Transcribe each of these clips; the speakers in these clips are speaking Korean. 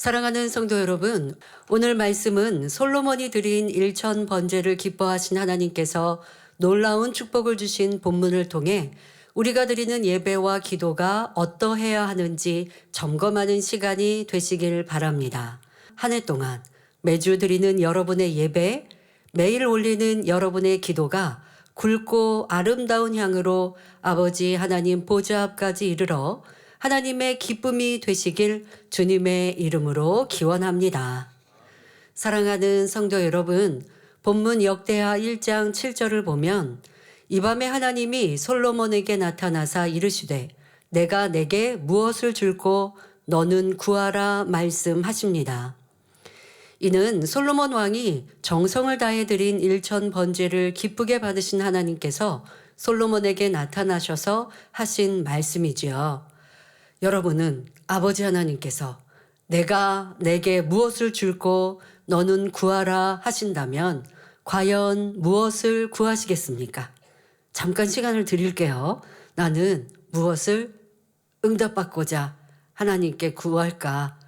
사랑하는 성도 여러분, 오늘 말씀은 솔로몬이 드린 일천 번제를 기뻐하신 하나님께서 놀라운 축복을 주신 본문을 통해 우리가 드리는 예배와 기도가 어떠해야 하는지 점검하는 시간이 되시길 바랍니다. 한 해 동안 매주 드리는 여러분의 예배, 매일 올리는 여러분의 기도가 굵고 아름다운 향으로 아버지 하나님 보좌 앞까지 이르러 하나님의 기쁨이 되시길 주님의 이름으로 기원합니다. 사랑하는 성도 여러분, 본문 역대하 1장 7절을 보면 이 밤에 하나님이 솔로몬에게 나타나사 이르시되 내가 내게 무엇을 줄고 너는 구하라 말씀하십니다. 이는 솔로몬 왕이 정성을 다해 드린 일천 번제를 기쁘게 받으신 하나님께서 솔로몬에게 나타나셔서 하신 말씀이지요. 여러분은 아버지 하나님께서 내가 내게 무엇을 줄고 너는 구하라 하신다면 과연 무엇을 구하시겠습니까? 잠깐 시간을 드릴게요. 나는 무엇을 응답받고자 하나님께 구할까?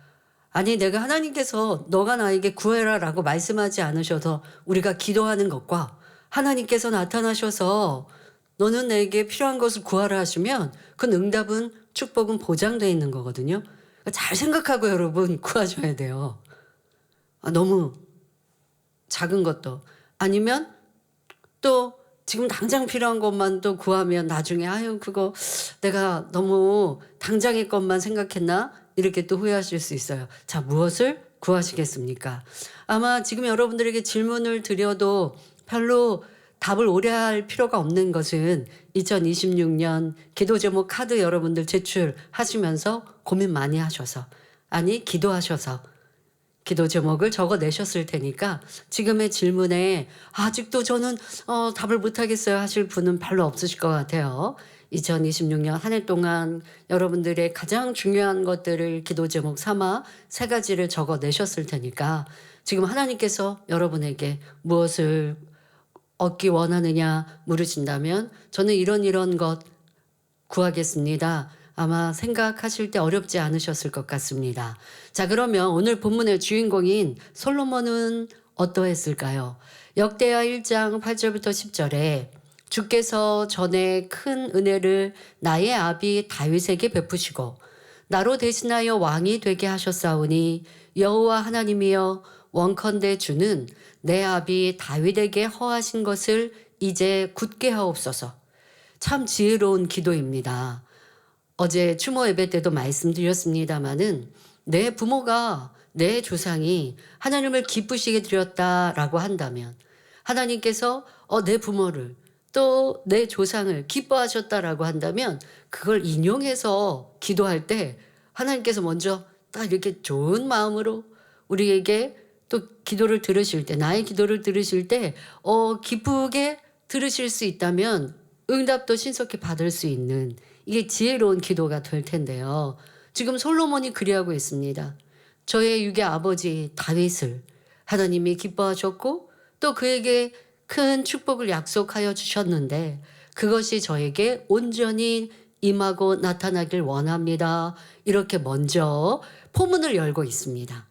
아니, 내가 하나님께서 너가 나에게 구해라 라고 말씀하지 않으셔서 우리가 기도하는 것과 하나님께서 나타나셔서 너는 내게 필요한 것을 구하라 하시면 그 응답은 축복은 보장되어 있는 거거든요. 잘 생각하고 여러분 구하셔야 돼요. 너무 작은 것도 아니면 또 지금 당장 필요한 것만 또 구하면 나중에 그거 내가 너무 당장의 것만 생각했나? 이렇게 또 후회하실 수 있어요. 자, 무엇을 구하시겠습니까? 아마 지금 여러분들에게 질문을 드려도 별로 답을 오래 할 필요가 없는 것은 2026년 기도 제목 카드 여러분들 제출하시면서 고민 많이 하셔서 기도하셔서 기도 제목을 적어내셨을 테니까 지금의 질문에 아직도 저는 답을 못하겠어요 하실 분은 별로 없으실 것 같아요. 2026년 한 해 동안 여러분들의 가장 중요한 것들을 기도 제목 삼아 3가지를 적어내셨을 테니까 지금 하나님께서 여러분에게 무엇을 얻기 원하느냐 물으신다면 저는 이런 것 구하겠습니다. 아마 생각하실 때 어렵지 않으셨을 것 같습니다. 자, 그러면 오늘 본문의 주인공인 솔로몬은 어떠했을까요? 역대하 1장 8절부터 10절에 주께서 전에 큰 은혜를 나의 아비 다윗에게 베푸시고 나로 대신하여 왕이 되게 하셨사오니 여호와 하나님이여 원컨대 주는 내 아비 다윗에게 허하신 것을 이제 굳게 하옵소서. 참 지혜로운 기도입니다. 어제 추모 예배 때도 말씀드렸습니다마는 내 부모가 내 조상이 하나님을 기쁘시게 드렸다라고 한다면 하나님께서 내 부모를 또 내 조상을 기뻐하셨다라고 한다면 그걸 인용해서 기도할 때 하나님께서 먼저 딱 이렇게 좋은 마음으로 우리에게 또 기도를 들으실 때 나의 기도를 들으실 때 기쁘게 들으실 수 있다면 응답도 신속히 받을 수 있는 이게 지혜로운 기도가 될 텐데요. 지금 솔로몬이 그리하고 있습니다. 저의 육의 아버지 다윗을 하나님이 기뻐하셨고 또 그에게 큰 축복을 약속하여 주셨는데 그것이 저에게 온전히 임하고 나타나길 원합니다. 이렇게 먼저 포문을 열고 있습니다.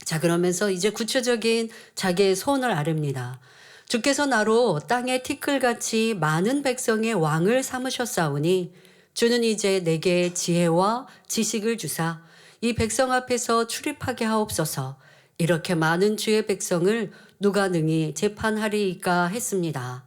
자, 그러면서 이제 구체적인 자기의 소원을 아릅니다. 주께서 나로 땅의 티끌같이 많은 백성의 왕을 삼으셨사오니 주는 이제 내게 지혜와 지식을 주사 이 백성 앞에서 출입하게 하옵소서. 이렇게 많은 주의 백성을 누가 능히 재판하리이까 했습니다.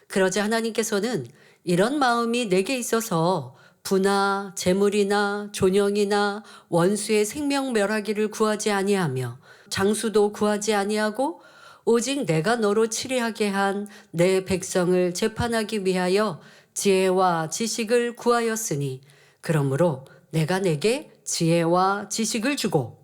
그러자 하나님께서는 이런 마음이 내게 있어서 부나 재물이나 존영이나 원수의 생명 멸하기를 구하지 아니하며 장수도 구하지 아니하고 오직 내가 너로 치리하게 한 내 백성을 재판하기 위하여 지혜와 지식을 구하였으니 그러므로 내가 내게 지혜와 지식을 주고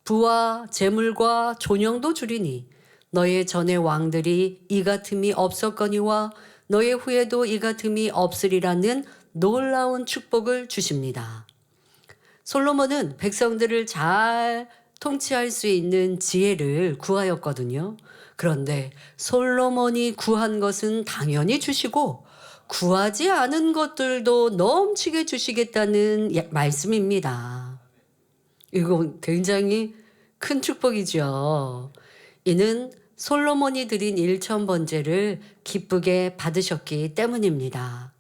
부와 재물과 존영도 주리니 너의 전의 왕들이 이 같음이 없었거니와 너의 후에도 이 같음이 없으리라는 놀라운 축복을 주십니다. 솔로몬은 백성들을 잘 통치할 수 있는 지혜를 구하였거든요. 그런데 솔로몬이 구한 것은 당연히 주시고 구하지 않은 것들도 넘치게 주시겠다는 말씀입니다. 이건 굉장히 큰 축복이죠. 이는 솔로몬이 드린 일천 번제를 기쁘게 받으셨기 때문입니다.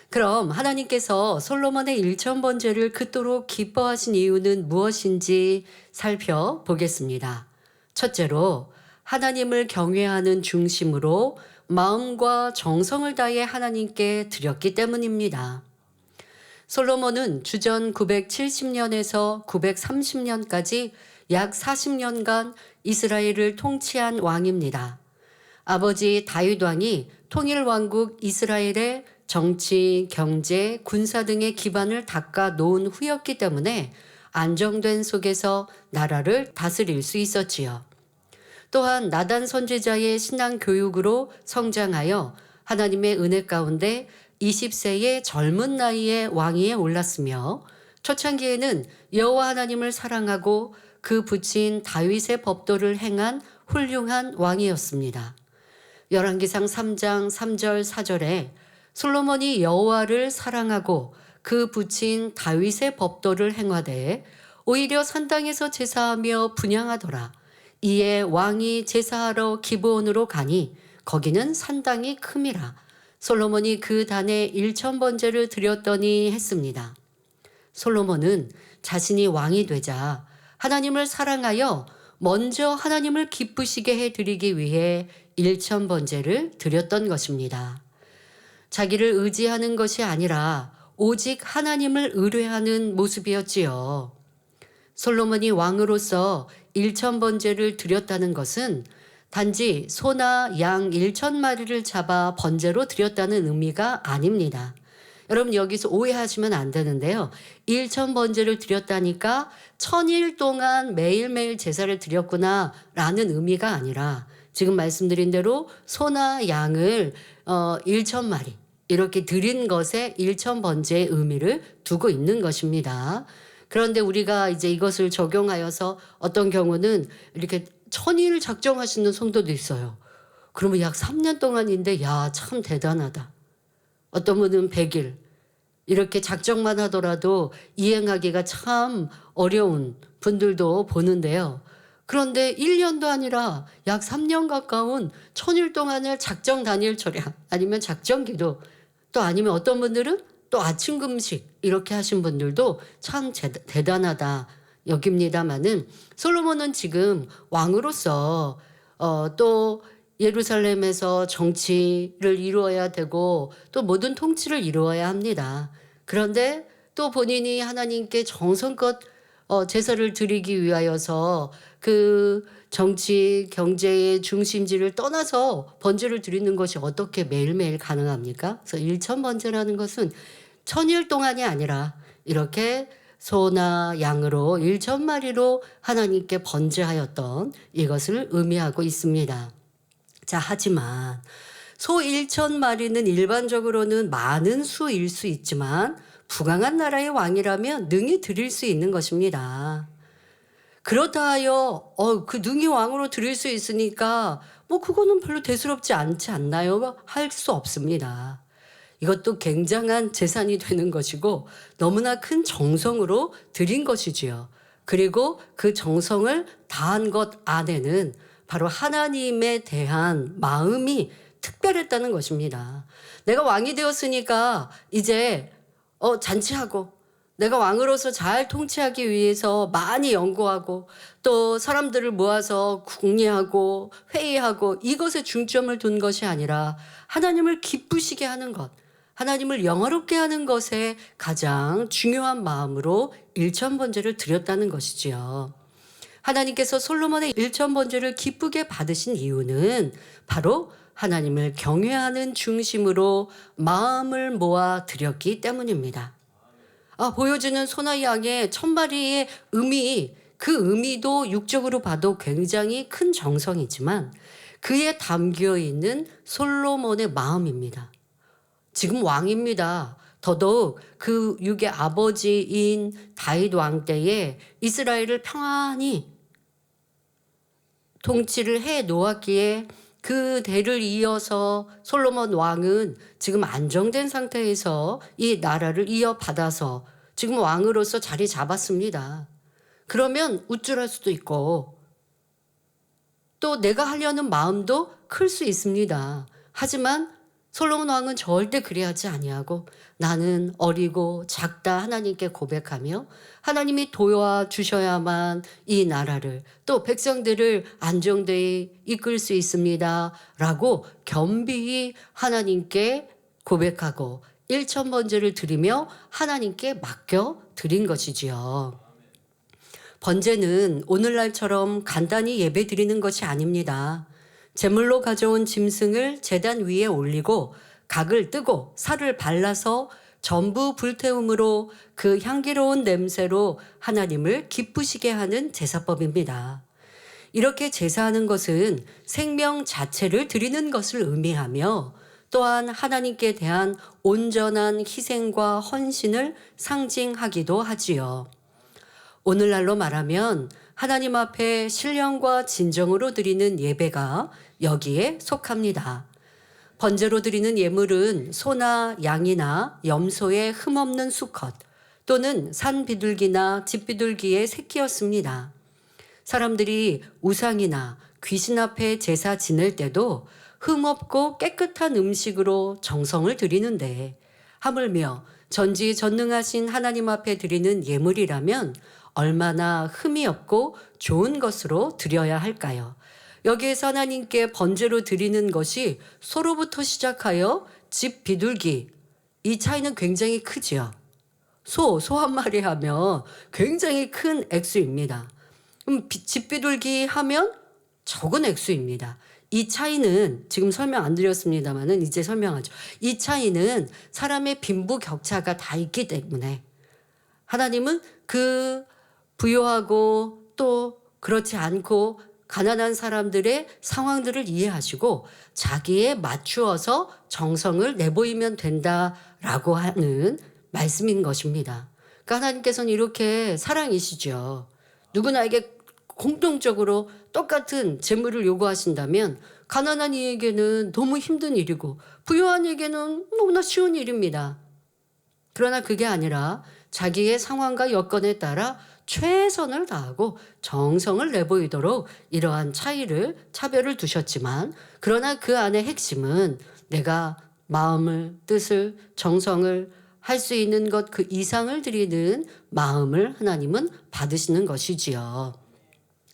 그럼 하나님께서 솔로몬의 일천 번제를 그토록 기뻐하신 이유는 무엇인지 살펴보겠습니다. 첫째로 하나님을 경외하는 중심으로 마음과 정성을 다해 하나님께 드렸기 때문입니다. 솔로몬은 주전 970년에서 930년까지 약 40년간 이스라엘을 통치한 왕입니다. 아버지 다윗 왕이 통일 왕국 이스라엘의 정치, 경제, 군사 등의 기반을 닦아 놓은 후였기 때문에 안정된 속에서 나라를 다스릴 수 있었지요. 또한 나단 선지자의 신앙 교육으로 성장하여 하나님의 은혜 가운데 20세의 젊은 나이에 왕위에 올랐으며 초창기에는 여호와 하나님을 사랑하고 그 부친 다윗의 법도를 행한 훌륭한 왕이었습니다. 열왕기상 3장 3절 4절에 솔로몬이 여호와를 사랑하고 그 부친 다윗의 법도를 행하되 오히려 산당에서 제사하며 분향하더라. 이에 왕이 제사하러 기브온으로 가니 거기는 산당이 큼이라. 솔로몬이 그 단에 일천 번제를 드렸더니 했습니다. 솔로몬은 자신이 왕이 되자 하나님을 사랑하여 먼저 하나님을 기쁘시게 해드리기 위해 일천 번제를 드렸던 것입니다. 자기를 의지하는 것이 아니라 오직 하나님을 의뢰하는 모습이었지요. 솔로몬이 왕으로서 일천 번제를 드렸다는 것은 단지 소나 양 1,000마리를 잡아 번제로 드렸다는 의미가 아닙니다. 여러분 여기서 오해하시면 안 되는데요. 1천 번제를 드렸다니까 1000일 동안 매일매일 제사를 드렸구나 라는 의미가 아니라 지금 말씀드린 대로 소나 양을 1,000마리 이렇게 드린 것에 1천 번제의 의미를 두고 있는 것입니다. 그런데 우리가 이제 이것을 적용하여서 어떤 경우는 이렇게 1000일 작정하시는 성도도 있어요. 그러면 약 3년 동안인데 야, 참 대단하다. 어떤 분은 100일 이렇게 작정만 하더라도 이행하기가 참 어려운 분들도 보는데요. 그런데 1년도 아니라 약 3년 가까운 1000일 동안을 작정 단일 철야 아니면 작정 기도 또 아니면 어떤 분들은 또 아침 금식 이렇게 하신 분들도 참 대단하다 여깁니다마는 솔로몬은 지금 왕으로서 또 예루살렘에서 정치를 이루어야 되고 또 모든 통치를 이루어야 합니다. 그런데 또 본인이 하나님께 정성껏 제사를 드리기 위하여서 그 정치, 경제의 중심지를 떠나서 번제를 드리는 것이 어떻게 매일매일 가능합니까? 그래서 일천 번제라는 것은 1000일 동안이 아니라 이렇게 소나 양으로 1,000마리로 하나님께 번제하였던 이것을 의미하고 있습니다. 자, 하지만 소 1,000마리는 일반적으로는 많은 수일 수 있지만 부강한 나라의 왕이라면 능히 드릴 수 있는 것입니다. 그렇다 하여 그 능히 왕으로 드릴 수 있으니까 뭐 그거는 별로 대수롭지 않지 않나요? 할 수 없습니다. 이것도 굉장한 재산이 되는 것이고 너무나 큰 정성으로 드린 것이지요. 그리고 그 정성을 다한 것 안에는 바로 하나님에 대한 마음이 특별했다는 것입니다. 내가 왕이 되었으니까 이제 잔치하고 내가 왕으로서 잘 통치하기 위해서 많이 연구하고 또 사람들을 모아서 궁리하고 회의하고 이것에 중점을 둔 것이 아니라 하나님을 기쁘시게 하는 것, 하나님을 영화롭게 하는 것에 가장 중요한 마음으로 일천 번제를 드렸다는 것이지요. 하나님께서 솔로몬의 일천 번제를 기쁘게 받으신 이유는 바로 하나님을 경외하는 중심으로 마음을 모아 드렸기 때문입니다. 보여주는 소나 양의 1000마리의 의미, 그 의미도 육적으로 봐도 굉장히 큰 정성이지만 그에 담겨 있는 솔로몬의 마음입니다. 지금 왕입니다. 더더욱 그 육의 아버지인 다윗 왕 때에 이스라엘을 평안히 통치를 해 놓았기에 그 대를 이어서 솔로몬 왕은 지금 안정된 상태에서 이 나라를 이어받아서 지금 왕으로서 자리 잡았습니다. 그러면 우쭐할 수도 있고 또 내가 하려는 마음도 클 수 있습니다. 하지만 솔로몬 왕은 절대 그리하지 아니하고 나는 어리고 작다 하나님께 고백하며 하나님이 도와주셔야만 이 나라를 또 백성들을 안정되이 이끌 수 있습니다. 라고 겸비히 하나님께 고백하고 1,000번제를 드리며 하나님께 맡겨 드린 것이지요. 번제는 오늘날처럼 간단히 예배 드리는 것이 아닙니다. 제물로 가져온 짐승을 제단 위에 올리고 각을 뜨고 살을 발라서 전부 불태움으로 그 향기로운 냄새로 하나님을 기쁘시게 하는 제사법입니다. 이렇게 제사하는 것은 생명 자체를 드리는 것을 의미하며 또한 하나님께 대한 온전한 희생과 헌신을 상징하기도 하지요. 오늘날로 말하면 하나님 앞에 신령과 진정으로 드리는 예배가 여기에 속합니다. 번제로 드리는 예물은 소나 양이나 염소의 흠없는 수컷 또는 산 비둘기나 집 비둘기의 새끼였습니다. 사람들이 우상이나 귀신 앞에 제사 지낼 때도 흠없고 깨끗한 음식으로 정성을 드리는데 하물며 전지전능하신 하나님 앞에 드리는 예물이라면 얼마나 흠이 없고 좋은 것으로 드려야 할까요? 여기에서 하나님께 번제로 드리는 것이 소로부터 시작하여 집 비둘기, 이 차이는 굉장히 크지요. 소 한 마리 하면 굉장히 큰 액수입니다. 그럼 집 비둘기 하면 적은 액수입니다. 이 차이는 지금 설명 안 드렸습니다만은 이제 설명하죠. 이 차이는 사람의 빈부격차가 다 있기 때문에 하나님은 그 부유하고 또 그렇지 않고 가난한 사람들의 상황들을 이해하시고 자기에 맞추어서 정성을 내보이면 된다라고 하는 말씀인 것입니다. 그러니까 하나님께서는 이렇게 사랑이시죠. 누구나에게 공통적으로 똑같은 재물을 요구하신다면 가난한 이에게는 너무 힘든 일이고 부유한 이에게는 너무나 쉬운 일입니다. 그러나 그게 아니라 자기의 상황과 여건에 따라 최선을 다하고 정성을 내보이도록 이러한 차별을 두셨지만 그러나 그 안의 핵심은 내가 마음을, 뜻을, 정성을 할 수 있는 것 그 이상을 드리는 마음을 하나님은 받으시는 것이지요.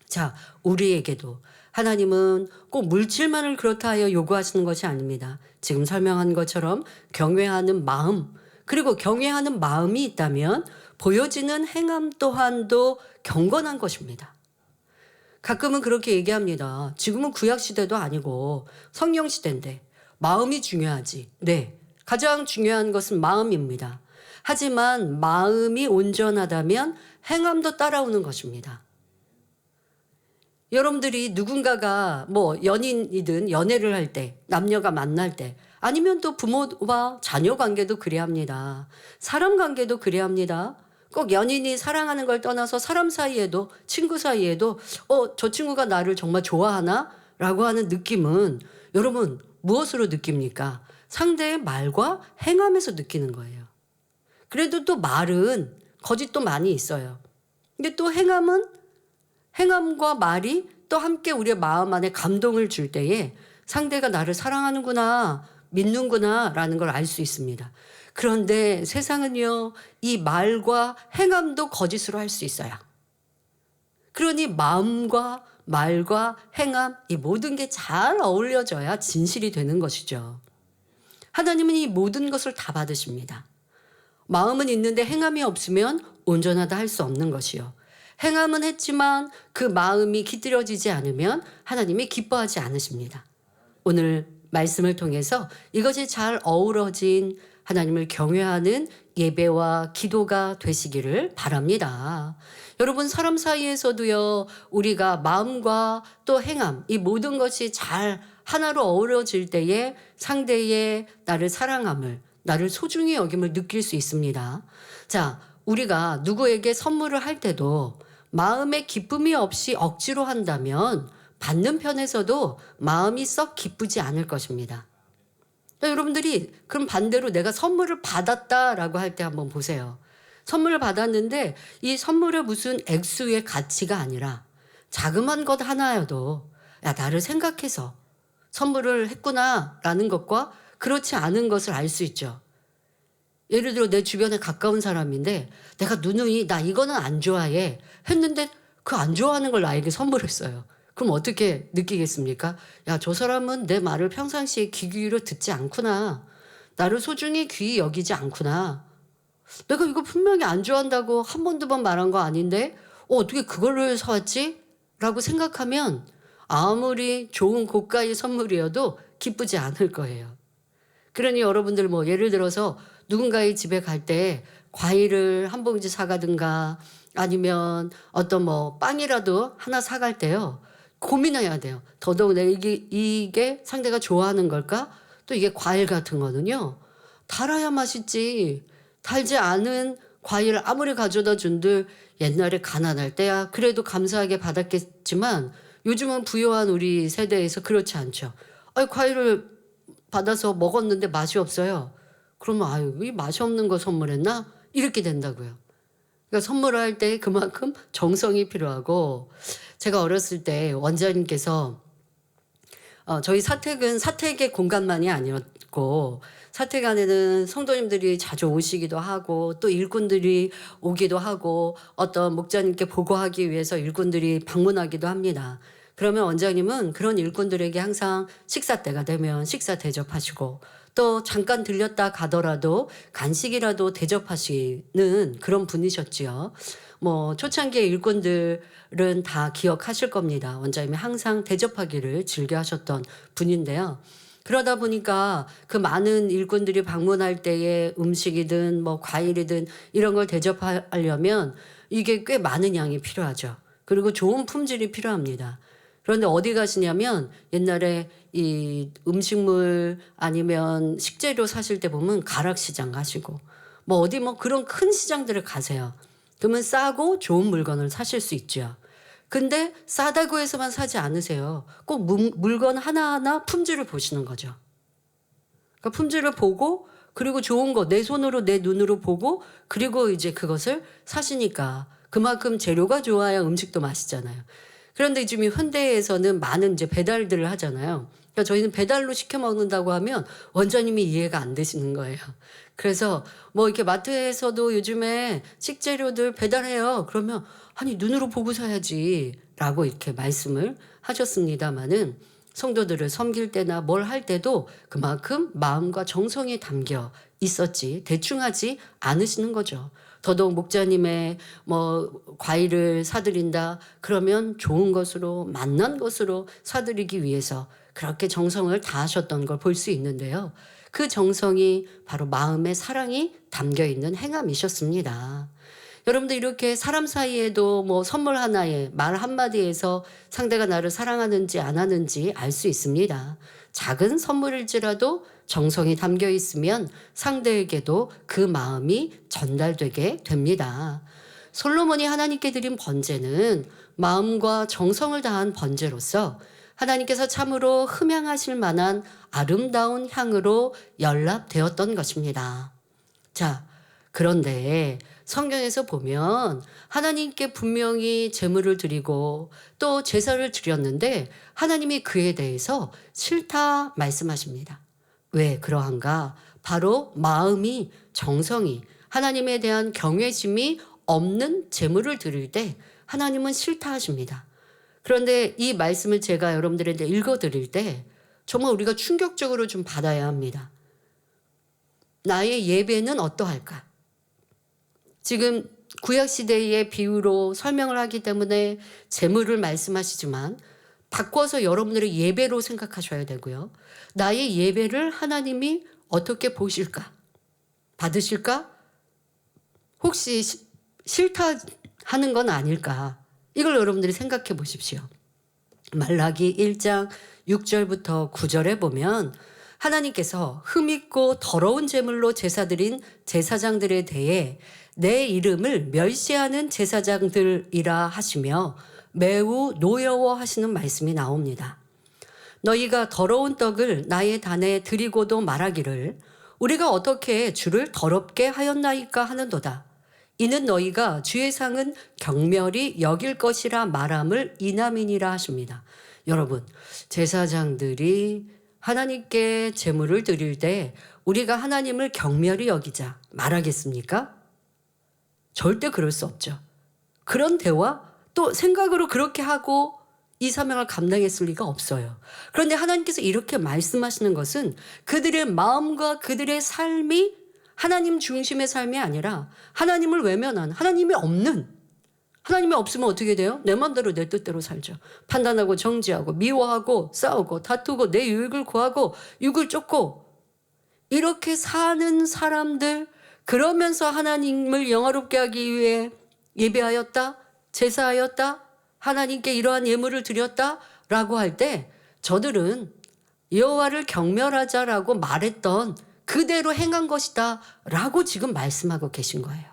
자, 우리에게도 하나님은 꼭 물질만을 그렇다 하여 요구하시는 것이 아닙니다. 지금 설명한 것처럼 경외하는 마음, 그리고 경외하는 마음이 있다면 보여지는 행함 또한도 경건한 것입니다. 가끔은 그렇게 얘기합니다. 지금은 구약시대도 아니고 성령시대인데 마음이 중요하지. 네, 가장 중요한 것은 마음입니다. 하지만 마음이 온전하다면 행함도 따라오는 것입니다. 여러분들이 누군가가 연인이든 연애를 할 때, 남녀가 만날 때, 아니면 또 부모와 자녀 관계도 그래야 합니다. 사람 관계도 그래야 합니다. 꼭 연인이 사랑하는 걸 떠나서 사람 사이에도, 친구 사이에도 저 친구가 나를 정말 좋아하나? 라고 하는 느낌은 여러분 무엇으로 느낍니까? 상대의 말과 행함에서 느끼는 거예요. 그래도 또 말은 거짓도 많이 있어요. 근데 또 행함과 말이 또 함께 우리의 마음 안에 감동을 줄 때에 상대가 나를 사랑하는구나, 믿는구나 라는 걸 알 수 있습니다. 그런데 세상은요, 이 말과 행함도 거짓으로 할 수 있어요. 그러니 마음과 말과 행함, 이 모든 게 잘 어울려져야 진실이 되는 것이죠. 하나님은 이 모든 것을 다 받으십니다. 마음은 있는데 행함이 없으면 온전하다 할 수 없는 것이요. 행함은 했지만 그 마음이 기들여지지 않으면 하나님이 기뻐하지 않으십니다. 오늘 말씀을 통해서 이것이 잘 어우러진 하나님을 경외하는 예배와 기도가 되시기를 바랍니다. 여러분, 사람 사이에서도요, 우리가 마음과 또 행함, 이 모든 것이 잘 하나로 어우러질 때에 상대의 나를 사랑함을, 나를 소중히 여김을 느낄 수 있습니다. 자, 우리가 누구에게 선물을 할 때도 마음에 기쁨이 없이 억지로 한다면 받는 편에서도 마음이 썩 기쁘지 않을 것입니다. 여러분들이 그럼 반대로 내가 선물을 받았다라고 할 때 한번 보세요. 선물을 받았는데 이 선물의 무슨 액수의 가치가 아니라 자그만 것 하나여도 야, 나를 생각해서 선물을 했구나라는 것과 그렇지 않은 것을 알 수 있죠. 예를 들어 내 주변에 가까운 사람인데 내가 누누이 나 이거는 안 좋아해 했는데 그 안 좋아하는 걸 나에게 선물했어요. 그럼 어떻게 느끼겠습니까? 야, 저 사람은 내 말을 평상시에 귀 기울여 듣지 않구나. 나를 소중히 귀히 여기지 않구나. 내가 이거 분명히 안 좋아한다고 한 번, 두 번 말한 거 아닌데 어떻게 그거를 사왔지? 라고 생각하면 아무리 좋은 고가의 선물이어도 기쁘지 않을 거예요. 그러니 여러분들 뭐 예를 들어서 누군가의 집에 갈 때 과일을 한 봉지 사가든가 아니면 어떤 뭐 빵이라도 하나 사갈 때요. 고민해야 돼요. 더더욱 내가 이게 상대가 좋아하는 걸까? 또 이게 과일 같은 거는요. 달아야 맛있지. 달지 않은 과일을 아무리 가져다 준들 옛날에 가난할 때야 그래도 감사하게 받았겠지만 요즘은 부유한 우리 세대에서 그렇지 않죠. 아니, 과일을 받아서 먹었는데 맛이 없어요. 그러면 아유, 이 맛이 없는 거 선물했나? 이렇게 된다고요. 그러니까 선물할 때 그만큼 정성이 필요하고 제가 어렸을 때 원장님께서 저희 사택은 사택의 공간만이 아니었고 사택 안에는 성도님들이 자주 오시기도 하고 또 일꾼들이 오기도 하고 어떤 목자님께 보고하기 위해서 일꾼들이 방문하기도 합니다. 그러면 원장님은 그런 일꾼들에게 항상 식사 때가 되면 식사 대접하시고 또 잠깐 들렸다 가더라도 간식이라도 대접하시는 그런 분이셨지요. 뭐 초창기의 일꾼들은 다 기억하실 겁니다. 원장님이 항상 대접하기를 즐겨 하셨던 분인데요. 그러다 보니까 그 많은 일꾼들이 방문할 때에 음식이든 뭐 과일이든 이런 걸 대접하려면 이게 꽤 많은 양이 필요하죠. 그리고 좋은 품질이 필요합니다. 그런데 어디 가시냐면 옛날에 이 음식물 아니면 식재료 사실 때 보면 가락시장 가시고 뭐 어디 뭐 그런 큰 시장들을 가세요. 그러면 싸고 좋은 물건을 사실 수 있죠. 근데 싸다고 해서만 사지 않으세요. 꼭 물건 하나하나 품질을 보시는 거죠. 그러니까 품질을 보고 그리고 좋은 거 내 손으로 내 눈으로 보고 그리고 이제 그것을 사시니까 그만큼 재료가 좋아야 음식도 맛있잖아요. 그런데 지금 현대에서는 많은 이제 배달들을 하잖아요. 그러니까 저희는 배달로 시켜 먹는다고 하면 원장님이 이해가 안 되시는 거예요. 그래서 뭐 이렇게 마트에서도 요즘에 식재료들 배달해요. 그러면 아니 눈으로 보고 사야지라고 이렇게 말씀을 하셨습니다마는 성도들을 섬길 때나 뭘 할 때도 그만큼 마음과 정성이 담겨 있었지 대충 하지 않으시는 거죠. 더더욱 목자님의 뭐 과일을 사드린다 그러면 좋은 것으로 맛난 것으로 사드리기 위해서 그렇게 정성을 다하셨던 걸 볼 수 있는데요. 그 정성이 바로 마음의 사랑이 담겨 있는 행함이셨습니다. 여러분들 이렇게 사람 사이에도 뭐 선물 하나에 말 한마디에서 상대가 나를 사랑하는지 안 하는지 알 수 있습니다. 작은 선물일지라도 정성이 담겨 있으면 상대에게도 그 마음이 전달되게 됩니다. 솔로몬이 하나님께 드린 번제는 마음과 정성을 다한 번제로서 하나님께서 참으로 흠향하실 만한 아름다운 향으로 연락되었던 것입니다. 자, 그런데 성경에서 보면 하나님께 분명히 제물을 드리고 또 제사를 드렸는데 하나님이 그에 대해서 싫다 말씀하십니다. 왜 그러한가? 바로 마음이 정성이 하나님에 대한 경외심이 없는 제물을 드릴 때 하나님은 싫다 하십니다. 그런데 이 말씀을 제가 여러분들한테 읽어드릴 때 정말 우리가 충격적으로 좀 받아야 합니다. 나의 예배는 어떠할까? 지금 구약시대의 비유로 설명을 하기 때문에 제물을 말씀하시지만 바꿔서 여러분들의 예배로 생각하셔야 되고요. 나의 예배를 하나님이 어떻게 보실까? 받으실까? 혹시 싫다 하는 건 아닐까? 이걸 여러분들이 생각해 보십시오. 말라기 1장 6절부터 9절에 보면 하나님께서 흠있고 더러운 제물로 제사드린 제사장들에 대해 내 이름을 멸시하는 제사장들이라 하시며 매우 노여워하시는 말씀이 나옵니다. 너희가 더러운 떡을 나의 단에 드리고도 말하기를 우리가 어떻게 주를 더럽게 하였나이까 하는도다. 이는 너희가 주의 상은 경멸히 여길 것이라 말함을 이남이니라 하십니다. 여러분, 제사장들이 하나님께 제물을 드릴 때 우리가 하나님을 경멸히 여기자 말하겠습니까? 절대 그럴 수 없죠. 그런 대화 또 생각으로 그렇게 하고 이 사명을 감당했을 리가 없어요. 그런데 하나님께서 이렇게 말씀하시는 것은 그들의 마음과 그들의 삶이 하나님 중심의 삶이 아니라 하나님을 외면한, 하나님이 없는, 하나님이 없으면 어떻게 돼요? 내 맘대로 내 뜻대로 살죠. 판단하고 정죄하고 미워하고 싸우고 다투고 내 유익을 구하고 육을 쫓고 이렇게 사는 사람들, 그러면서 하나님을 영화롭게 하기 위해 예배하였다, 제사하였다, 하나님께 이러한 예물을 드렸다라고 할 때 저들은 여호와를 경멸하자라고 말했던 그대로 행한 것이다 라고 지금 말씀하고 계신 거예요.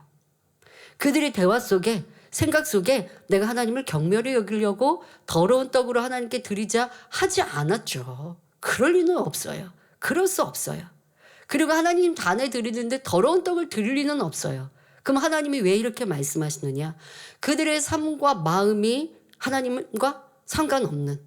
그들의 대화 속에, 생각 속에 내가 하나님을 경멸히 여기려고 더러운 떡으로 하나님께 드리자 하지 않았죠. 그럴 리는 없어요. 그럴 수 없어요. 그리고 하나님 단에 드리는데 더러운 떡을 드릴 리는 없어요. 그럼 하나님이 왜 이렇게 말씀하시느냐? 그들의 삶과 마음이 하나님과 상관없는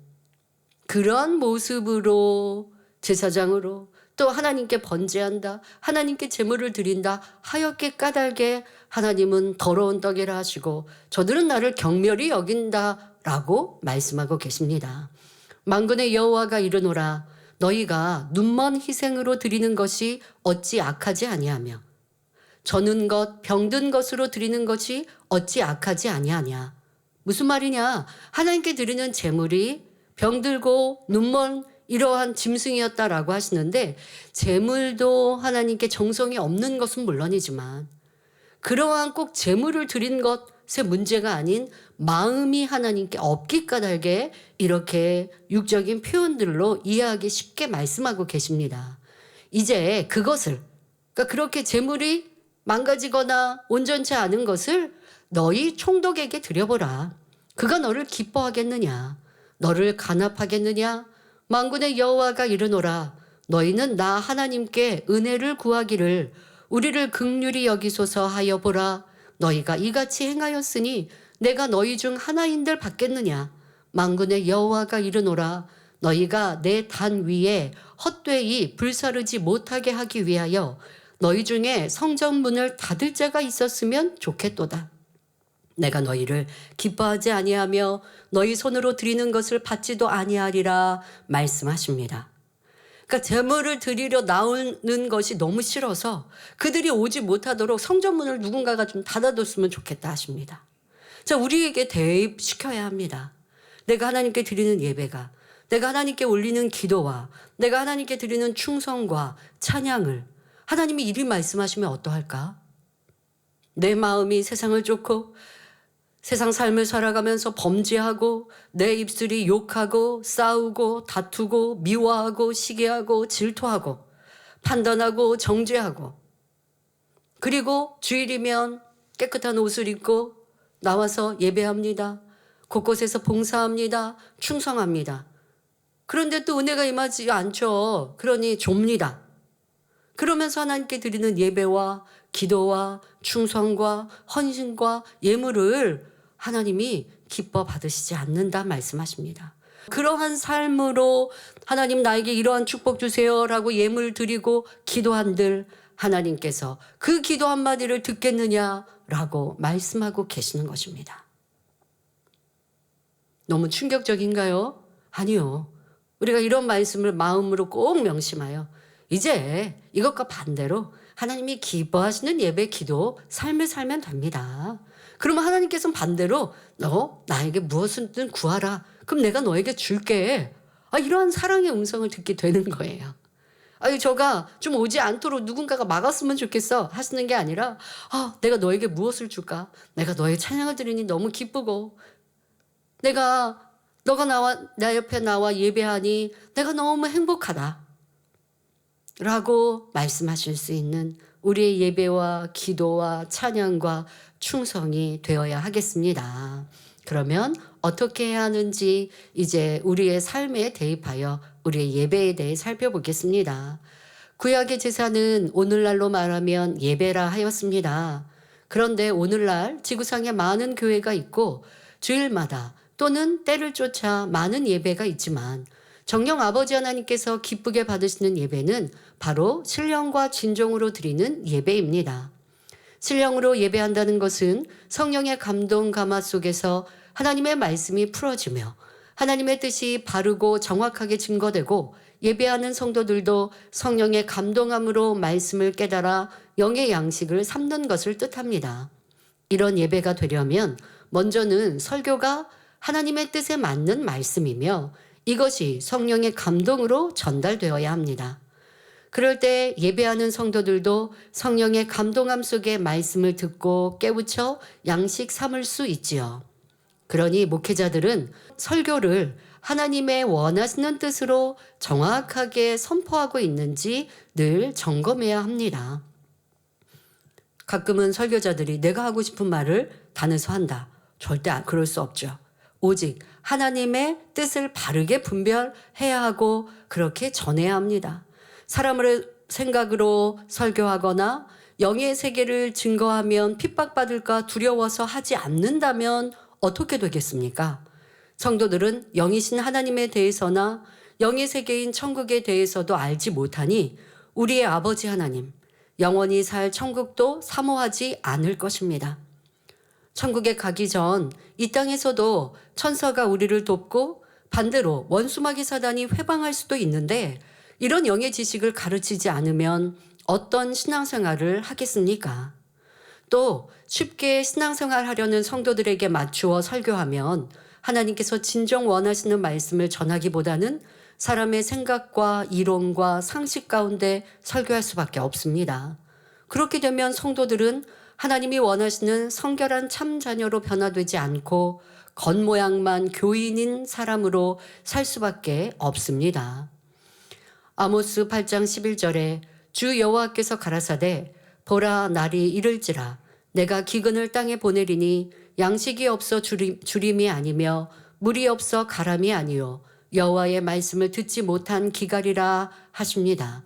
그런 모습으로 제사장으로 또 하나님께 번제한다, 하나님께 제물을 드린다 하얗게 까닭에 하나님은 더러운 떡이라 하시고 저들은 나를 경멸히 여긴다라고 말씀하고 계십니다. 만군의 여호와가 이르노라 너희가 눈먼 희생으로 드리는 것이 어찌 악하지 아니하며 저는 것 병든 것으로 드리는 것이 어찌 악하지 아니하냐. 무슨 말이냐? 하나님께 드리는 제물이 병들고 눈먼 이러한 짐승이었다라고 하시는데 제물도 하나님께 정성이 없는 것은 물론이지만 그러한 꼭 제물을 드린 것의 문제가 아닌 마음이 하나님께 없기 까닭에 이렇게 육적인 표현들로 이해하기 쉽게 말씀하고 계십니다. 이제 그것을 그러니까 그렇게 제물이 망가지거나 온전치 않은 것을 너희 총독에게 드려보라. 그가 너를 기뻐하겠느냐? 너를 간합하겠느냐? 만군의 여호와가 이르노라. 너희는 나 하나님께 은혜를 구하기를 우리를 긍휼히 여기소서 하여 보라. 너희가 이같이 행하였으니 내가 너희 중 하나인들 받겠느냐? 만군의 여호와가 이르노라. 너희가 내 단 위에 헛되이 불사르지 못하게 하기 위하여 너희 중에 성전문을 닫을 자가 있었으면 좋겠도다. 내가 너희를 기뻐하지 아니하며 너희 손으로 드리는 것을 받지도 아니하리라 말씀하십니다. 그러니까 제물을 드리려 나오는 것이 너무 싫어서 그들이 오지 못하도록 성전문을 누군가가 좀 닫아뒀으면 좋겠다 하십니다. 자, 우리에게 대입시켜야 합니다. 내가 하나님께 드리는 예배가, 내가 하나님께 올리는 기도와 내가 하나님께 드리는 충성과 찬양을 하나님이 이리 말씀하시면 어떠할까? 내 마음이 세상을 쫓고 세상 삶을 살아가면서 범죄하고 내 입술이 욕하고 싸우고 다투고 미워하고 시기하고 질투하고 판단하고 정죄하고 그리고 주일이면 깨끗한 옷을 입고 나와서 예배합니다. 곳곳에서 봉사합니다. 충성합니다. 그런데 또 은혜가 임하지 않죠. 그러니 좁니다. 그러면서 하나님께 드리는 예배와 기도와 충성과 헌신과 예물을 하나님이 기뻐 받으시지 않는다 말씀하십니다. 그러한 삶으로 하나님 나에게 이러한 축복 주세요라고 예물 드리고 기도한들 하나님께서 그 기도 한마디를 듣겠느냐라고 말씀하고 계시는 것입니다. 너무 충격적인가요? 아니요. 우리가 이런 말씀을 마음으로 꼭 명심하여 이제 이것과 반대로 하나님이 기뻐하시는 예배, 기도, 삶을 살면 됩니다. 그러면 하나님께서는 반대로 너 나에게 무엇이든 구하라. 그럼 내가 너에게 줄게. 이러한 사랑의 음성을 듣게 되는 거예요. 저가 좀 오지 않도록 누군가가 막았으면 좋겠어 하시는 게 아니라 내가 너에게 무엇을 줄까? 내가 너의 찬양을 드리니 너무 기쁘고 너가 나 옆에 나와 예배하니 내가 너무 행복하다. 라고 말씀하실 수 있는 우리의 예배와 기도와 찬양과 충성이 되어야 하겠습니다. 그러면 어떻게 해야 하는지 이제 우리의 삶에 대입하여 우리의 예배에 대해 살펴보겠습니다. 구약의 제사는 오늘날로 말하면 예배라 하였습니다. 그런데 오늘날 지구상에 많은 교회가 있고 주일마다 또는 때를 쫓아 많은 예배가 있지만 정녕 아버지 하나님께서 기쁘게 받으시는 예배는 바로 신령과 진정으로 드리는 예배입니다. 신령으로 예배한다는 것은 성령의 감동 감화 속에서 하나님의 말씀이 풀어지며 하나님의 뜻이 바르고 정확하게 증거되고 예배하는 성도들도 성령의 감동함으로 말씀을 깨달아 영의 양식을 삼는 것을 뜻합니다. 이런 예배가 되려면 먼저는 설교가 하나님의 뜻에 맞는 말씀이며 이것이 성령의 감동으로 전달되어야 합니다. 그럴 때 예배하는 성도들도 성령의 감동함 속에 말씀을 듣고 깨우쳐 양식 삼을 수 있지요. 그러니 목회자들은 설교를 하나님의 원하시는 뜻으로 정확하게 선포하고 있는지 늘 점검해야 합니다. 가끔은 설교자들이 내가 하고 싶은 말을 단에서 한다. 절대 그럴 수 없죠. 오직 하나님의 뜻을 바르게 분별해야 하고 그렇게 전해야 합니다. 사람의 생각으로 설교하거나 영의 세계를 증거하면 핍박받을까 두려워서 하지 않는다면 어떻게 되겠습니까? 성도들은 영이신 하나님에 대해서나 영의 세계인 천국에 대해서도 알지 못하니 우리의 아버지 하나님, 영원히 살 천국도 사모하지 않을 것입니다. 천국에 가기 전 이 땅에서도 천사가 우리를 돕고 반대로 원수마귀 사단이 회방할 수도 있는데 이런 영의 지식을 가르치지 않으면 어떤 신앙생활을 하겠습니까? 또 쉽게 신앙생활 하려는 성도들에게 맞추어 설교하면 하나님께서 진정 원하시는 말씀을 전하기보다는 사람의 생각과 이론과 상식 가운데 설교할 수밖에 없습니다. 그렇게 되면 성도들은 하나님이 원하시는 성결한 참 자녀로 변화되지 않고 겉모양만 교인인 사람으로 살 수밖에 없습니다. 아모스 8장 11절에 주 여호와께서 가라사대 보라 날이 이를지라 내가 기근을 땅에 보내리니 양식이 없어 주림이 아니며 물이 없어 가람이 아니요 여호와의 말씀을 듣지 못한 기갈이라 하십니다.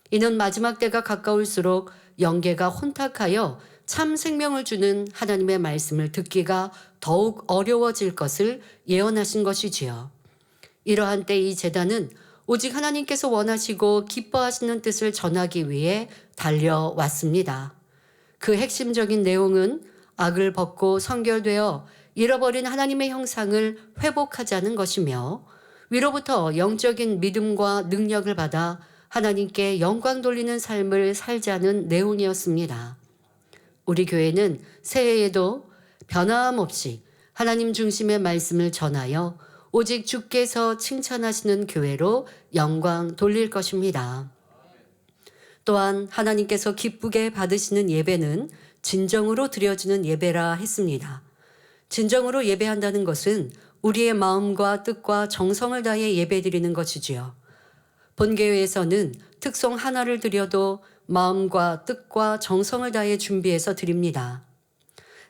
이는 마지막 때가 가까울수록 영계가 혼탁하여 참 생명을 주는 하나님의 말씀을 듣기가 더욱 어려워질 것을 예언하신 것이지요. 이러한 때 이 제단은 오직 하나님께서 원하시고 기뻐하시는 뜻을 전하기 위해 달려왔습니다. 그 핵심적인 내용은 악을 벗고 성결되어 잃어버린 하나님의 형상을 회복하자는 것이며 위로부터 영적인 믿음과 능력을 받아 하나님께 영광 돌리는 삶을 살자는 내용이었습니다. 우리 교회는 새해에도 변함없이 하나님 중심의 말씀을 전하여 오직 주께서 칭찬하시는 교회로 영광 돌릴 것입니다. 또한 하나님께서 기쁘게 받으시는 예배는 진정으로 드려지는 예배라 했습니다. 진정으로 예배한다는 것은 우리의 마음과 뜻과 정성을 다해 예배드리는 것이지요. 본교회에서는 특송 하나를 드려도 마음과 뜻과 정성을 다해 준비해서 드립니다.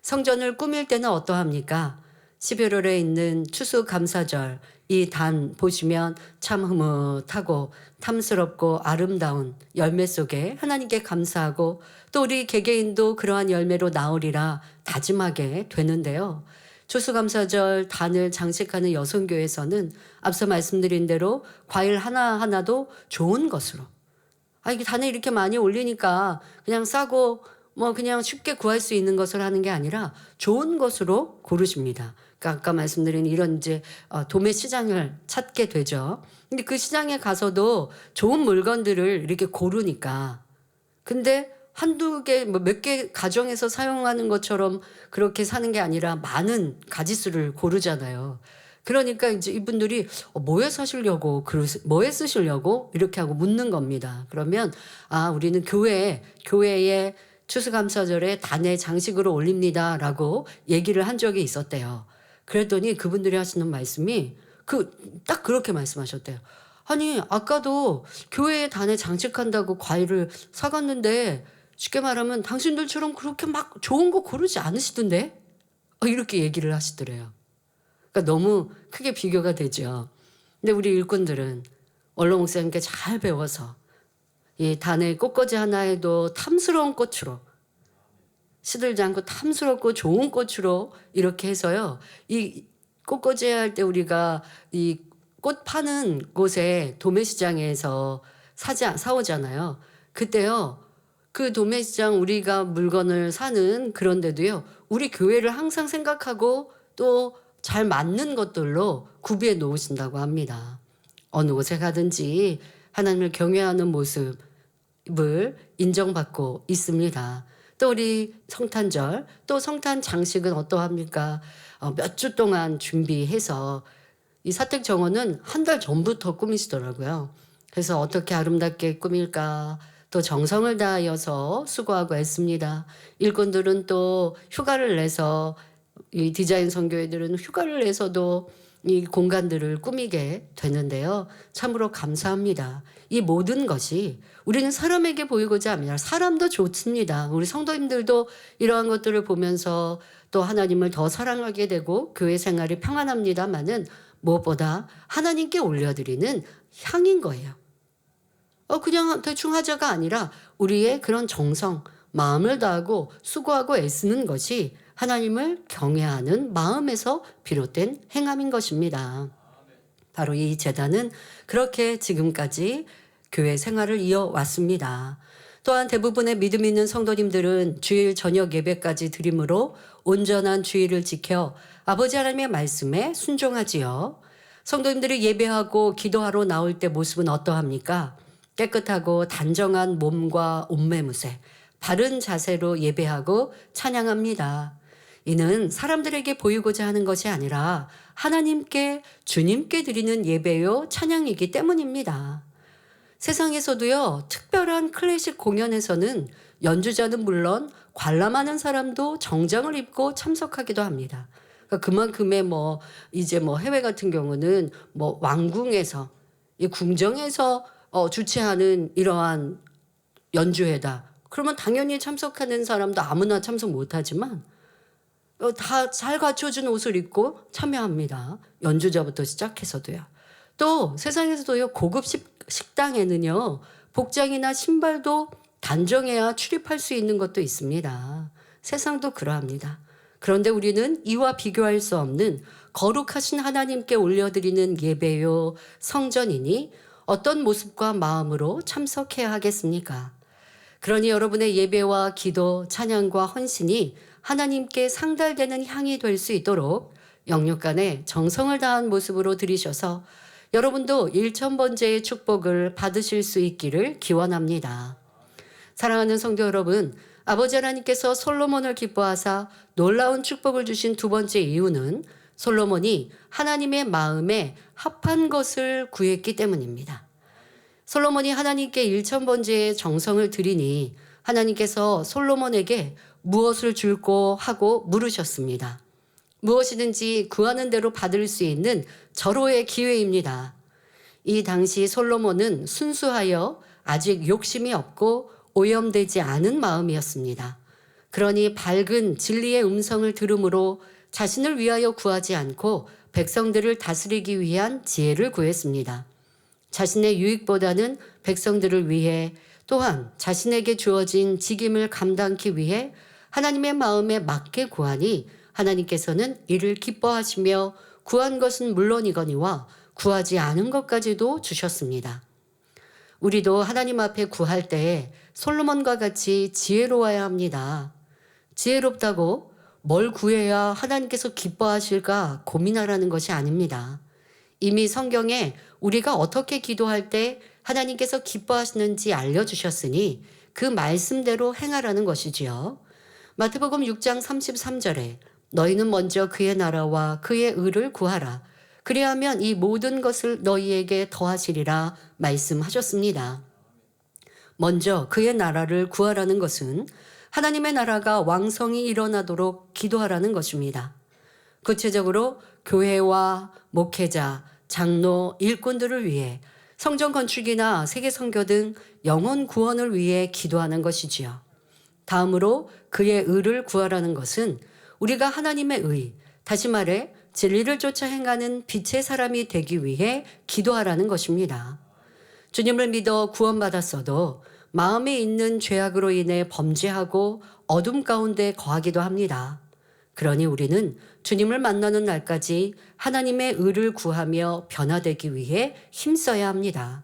성전을 꾸밀 때는 어떠합니까? 11월에 있는 추수감사절 이 단 보시면 참 흐뭇하고 탐스럽고 아름다운 열매 속에 하나님께 감사하고 또 우리 개개인도 그러한 열매로 나오리라 다짐하게 되는데요. 추수감사절 단을 장식하는 여성교회에서는 앞서 말씀드린 대로 과일 하나하나도 좋은 것으로 이게 단에 이렇게 많이 올리니까 그냥 싸고 그냥 쉽게 구할 수 있는 것을 하는 게 아니라 좋은 것으로 고르십니다. 그러니까 아까 말씀드린 이런 이제 도매 시장을 찾게 되죠. 근데 그 시장에 가서도 좋은 물건들을 이렇게 고르니까 근데 한두 개, 몇 개 가정에서 사용하는 것처럼 그렇게 사는 게 아니라 많은 가지수를 고르잖아요. 그러니까 이제 이분들이 뭐에 사시려고, 뭐에 쓰시려고 이렇게 하고 묻는 겁니다. 그러면 우리는 교회에 추수감사절에 단에 장식으로 올립니다라고 얘기를 한 적이 있었대요. 그랬더니 그분들이 하시는 말씀이 딱 그렇게 말씀하셨대요. 아니 아까도 교회에 단에 장식한다고 과일을 사갔는데 쉽게 말하면 당신들처럼 그렇게 막 좋은 거 고르지 않으시던데? 이렇게 얘기를 하시더래요. 그러니까 너무 크게 비교가 되죠. 근데 우리 일꾼들은 원로 목사님께 잘 배워서 이 단의 꽃꽂이 하나에도 탐스러운 꽃으로 시들지 않고 탐스럽고 좋은 꽃으로 이렇게 해서요. 이 꽃꽂이 할 때 우리가 이 꽃 파는 곳에 도매시장에서 사오잖아요. 그때요. 그 도매시장 우리가 물건을 사는 그런 데도요. 우리 교회를 항상 생각하고 또 잘 맞는 것들로 구비해 놓으신다고 합니다. 어느 곳에 가든지 하나님을 경외하는 모습을 인정받고 있습니다. 또 우리 성탄절, 또 성탄 장식은 어떠합니까? 몇 주 동안 준비해서 이 사택 정원은 한 달 전부터 꾸미시더라고요. 그래서 어떻게 아름답게 꾸밀까? 또 정성을 다하여서 수고하고 애씁니다. 일꾼들은 또 휴가를 내서 이 디자인 선교회들은 휴가를 내서도 이 공간들을 꾸미게 되는데요. 참으로 감사합니다. 이 모든 것이 우리는 사람에게 보이고자 합니다. 사람도 좋습니다. 우리 성도님들도 이러한 것들을 보면서 또 하나님을 더 사랑하게 되고 교회 생활이 평안합니다마는 무엇보다 하나님께 올려드리는 향인 거예요. 그냥 대충 하자가 아니라 우리의 그런 정성, 마음을 다하고 수고하고 애쓰는 것이 하나님을 경외하는 마음에서 비롯된 행함인 것입니다. 바로 이 제단은 그렇게 지금까지 교회 생활을 이어왔습니다. 또한 대부분의 믿음 있는 성도님들은 주일 저녁 예배까지 드림으로 온전한 주일을 지켜 아버지 하나님의 말씀에 순종하지요. 성도님들이 예배하고 기도하러 나올 때 모습은 어떠합니까? 깨끗하고 단정한 몸과 옷매무새, 바른 자세로 예배하고 찬양합니다. 이는 사람들에게 보이고자 하는 것이 아니라 하나님께 주님께 드리는 예배요 찬양이기 때문입니다. 세상에서도요, 특별한 클래식 공연에서는 연주자는 물론 관람하는 사람도 정장을 입고 참석하기도 합니다. 그러니까 그만큼의 이제 해외 같은 경우는 왕궁에서 이 궁정에서 주최하는 이러한 연주회다. 그러면 당연히 참석하는 사람도 아무나 참석 못하지만 다 잘 갖춰준 옷을 입고 참여합니다. 연주자부터 시작해서도요. 또 세상에서도요, 고급 식당에는요, 복장이나 신발도 단정해야 출입할 수 있는 것도 있습니다. 세상도 그러합니다. 그런데 우리는 이와 비교할 수 없는 거룩하신 하나님께 올려드리는 예배요 성전이니 어떤 모습과 마음으로 참석해야 하겠습니까? 그러니 여러분의 예배와 기도, 찬양과 헌신이 하나님께 상달되는 향이 될 수 있도록 영육간에 정성을 다한 모습으로 드리셔서 여러분도 1000번째의 축복을 받으실 수 있기를 기원합니다. 사랑하는 성도 여러분, 아버지 하나님께서 솔로몬을 기뻐하사 놀라운 축복을 주신 두 번째 이유는 솔로몬이 하나님의 마음에 합한 것을 구했기 때문입니다. 솔로몬이 하나님께 1000번째의 정성을 드리니 하나님께서 솔로몬에게 무엇을 줄고 하고 물으셨습니다. 무엇이든지 구하는 대로 받을 수 있는 절호의 기회입니다. 이 당시 솔로몬은 순수하여 아직 욕심이 없고 오염되지 않은 마음이었습니다. 그러니 밝은 진리의 음성을 들음으로 자신을 위하여 구하지 않고 백성들을 다스리기 위한 지혜를 구했습니다. 자신의 유익보다는 백성들을 위해 또한 자신에게 주어진 직임을 감당하기 위해 하나님의 마음에 맞게 구하니 하나님께서는 이를 기뻐하시며 구한 것은 물론이거니와 구하지 않은 것까지도 주셨습니다. 우리도 하나님 앞에 구할 때 솔로몬과 같이 지혜로워야 합니다. 지혜롭다고 뭘 구해야 하나님께서 기뻐하실까 고민하라는 것이 아닙니다. 이미 성경에 우리가 어떻게 기도할 때 하나님께서 기뻐하시는지 알려주셨으니 그 말씀대로 행하라는 것이지요. 마태복음 6장 33절에 너희는 먼저 그의 나라와 그의 의를 구하라. 그리하면 이 모든 것을 너희에게 더하시리라 말씀하셨습니다. 먼저 그의 나라를 구하라는 것은 하나님의 나라가 왕성히 일어나도록 기도하라는 것입니다. 구체적으로 교회와 목회자, 장로, 일꾼들을 위해 성전 건축이나 세계 선교 등 영혼 구원을 위해 기도하는 것이지요. 다음으로 그의 의를 구하라는 것은 우리가 하나님의 의, 다시 말해 진리를 쫓아 행하는 빛의 사람이 되기 위해 기도하라는 것입니다. 주님을 믿어 구원받았어도 마음에 있는 죄악으로 인해 범죄하고 어둠 가운데 거하기도 합니다. 그러니 우리는 주님을 만나는 날까지 하나님의 의를 구하며 변화되기 위해 힘써야 합니다.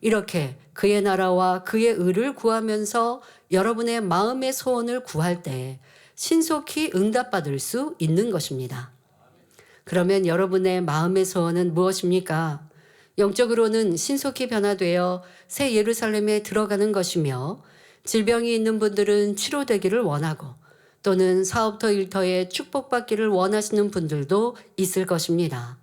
이렇게 그의 나라와 그의 의를 구하면서 여러분의 마음의 소원을 구할 때 신속히 응답받을 수 있는 것입니다. 그러면 여러분의 마음의 소원은 무엇입니까? 영적으로는 신속히 변화되어 새 예루살렘에 들어가는 것이며, 질병이 있는 분들은 치료되기를 원하고 또는 사업터 일터에 축복받기를 원하시는 분들도 있을 것입니다.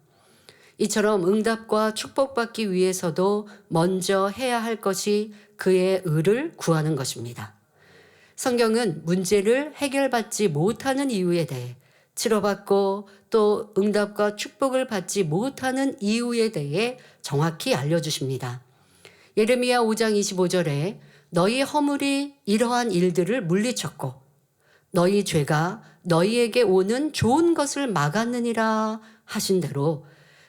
이처럼 응답과 축복받기 위해서도 먼저 해야 할 것이 그의 의를 구하는 것입니다. 성경은 문제를 해결받지 못하는 이유에 대해, 치료받고 또 응답과 축복을 받지 못하는 이유에 대해 정확히 알려주십니다. 예레미야 5장 25절에 너희 허물이 이러한 일들을 물리쳤고 너희 죄가 너희에게 오는 좋은 것을 막았느니라 하신 대로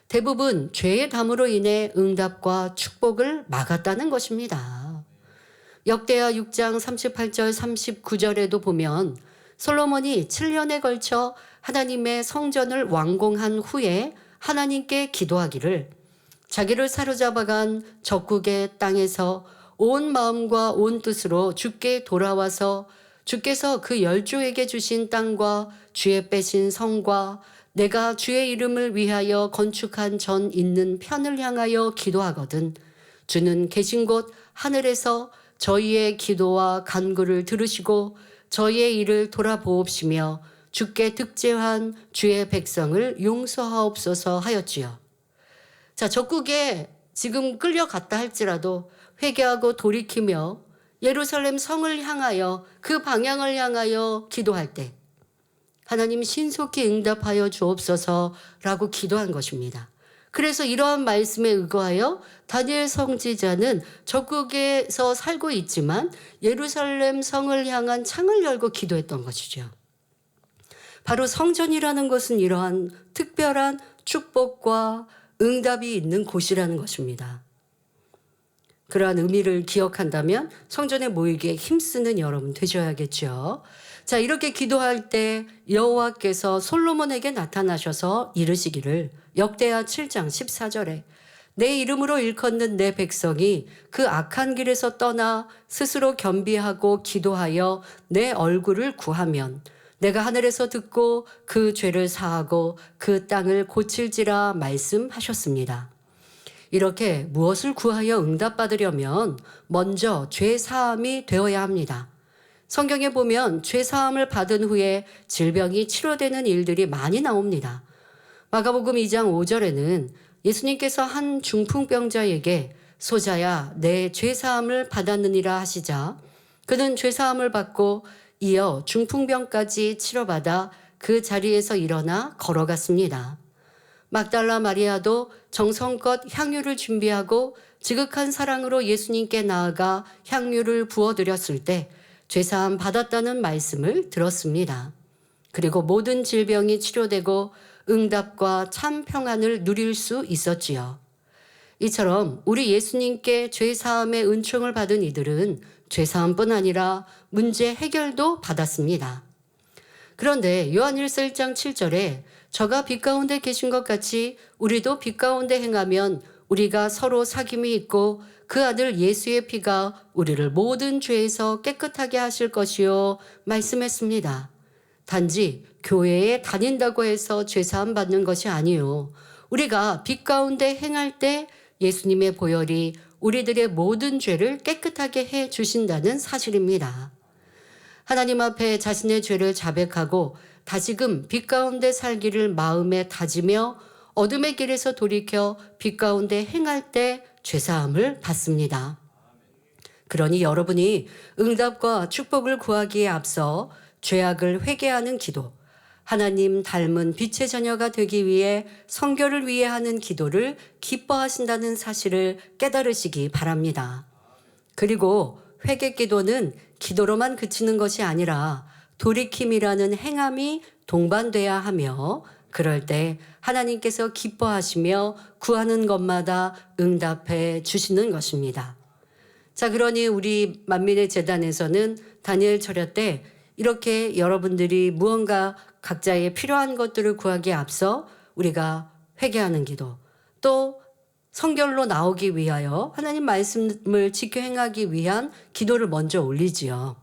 대부분 죄의 담으로 인해 응답과 축복을 막았다는 것입니다. 역대하 6장 38절 39절에도 보면 솔로몬이 7년에 걸쳐 하나님의 성전을 완공한 후에 하나님께 기도하기를 자기를 사로잡아간 적국의 땅에서 온 마음과 온 뜻으로 주께 돌아와서 주께서 그 열조에게 주신 땅과 주의 빼신 성과 내가 주의 이름을 위하여 건축한 전 있는 편을 향하여 기도하거든 주는 계신 곳 하늘에서 저희의 기도와 간구를 들으시고 저희의 일을 돌아보옵시며 주께 득제한 주의 백성을 용서하옵소서 하였지요. 자, 적국에 지금 끌려갔다 할지라도 회개하고 돌이키며 예루살렘 성을 향하여 그 방향을 향하여 기도할 때 하나님 신속히 응답하여 주옵소서라고 기도한 것입니다. 그래서 이러한 말씀에 의거하여 다니엘 선지자는 적국에서 살고 있지만 예루살렘 성을 향한 창을 열고 기도했던 것이죠. 바로 성전이라는 것은 이러한 특별한 축복과 응답이 있는 곳이라는 것입니다. 그러한 의미를 기억한다면 성전에 모이기에 힘쓰는 여러분 되셔야겠죠. 자, 이렇게 기도할 때 여호와께서 솔로몬에게 나타나셔서 이르시기를 역대하 7장 14절에 내 이름으로 일컫는 내 백성이 그 악한 길에서 떠나 스스로 겸비하고 기도하여 내 얼굴을 구하면 내가 하늘에서 듣고 그 죄를 사하고 그 땅을 고칠지라 말씀하셨습니다. 이렇게 무엇을 구하여 응답받으려면 먼저 죄 사함이 되어야 합니다. 성경에 보면 죄 사함을 받은 후에 질병이 치료되는 일들이 많이 나옵니다. 마가복음 2장 5절에는 예수님께서 한 중풍병자에게 소자야 내 죄 사함을 받았느니라 하시자 그는 죄 사함을 받고 이어 중풍병까지 치료받아 그 자리에서 일어나 걸어갔습니다. 막달라 마리아도 정성껏 향유를 준비하고 지극한 사랑으로 예수님께 나아가 향유를 부어드렸을 때 죄사함 받았다는 말씀을 들었습니다. 그리고 모든 질병이 치료되고 응답과 참 평안을 누릴 수 있었지요. 이처럼 우리 예수님께 죄사함의 은총을 받은 이들은 죄사함뿐 아니라 문제 해결도 받았습니다. 그런데 요한일서 1장 7절에 저가 빛 가운데 계신 것 같이 우리도 빛 가운데 행하면 우리가 서로 사귐이 있고 그 아들 예수의 피가 우리를 모든 죄에서 깨끗하게 하실 것이요 말씀했습니다. 단지 교회에 다닌다고 해서 죄사함 받는 것이 아니요. 우리가 빛 가운데 행할 때 예수님의 보혈이 우리들의 모든 죄를 깨끗하게 해 주신다는 사실입니다. 하나님 앞에 자신의 죄를 자백하고 다시금 빛 가운데 살기를 마음에 다지며 어둠의 길에서 돌이켜 빛 가운데 행할 때 죄사함을 받습니다. 그러니 여러분이 응답과 축복을 구하기에 앞서 죄악을 회개하는 기도, 하나님 닮은 빛의 자녀가 되기 위해 성결을 위해 하는 기도를 기뻐하신다는 사실을 깨달으시기 바랍니다. 그리고 회개 기도는 기도로만 그치는 것이 아니라 돌이킴이라는 행함이 동반돼야 하며 그럴 때 하나님께서 기뻐하시며 구하는 것마다 응답해 주시는 것입니다. 자, 그러니 우리 만민의 재단에서는 다니엘 철야 때 이렇게 여러분들이 무언가 각자의 필요한 것들을 구하기에 앞서 우리가 회개하는 기도, 또 성결로 나오기 위하여 하나님 말씀을 지켜 행하기 위한 기도를 먼저 올리지요.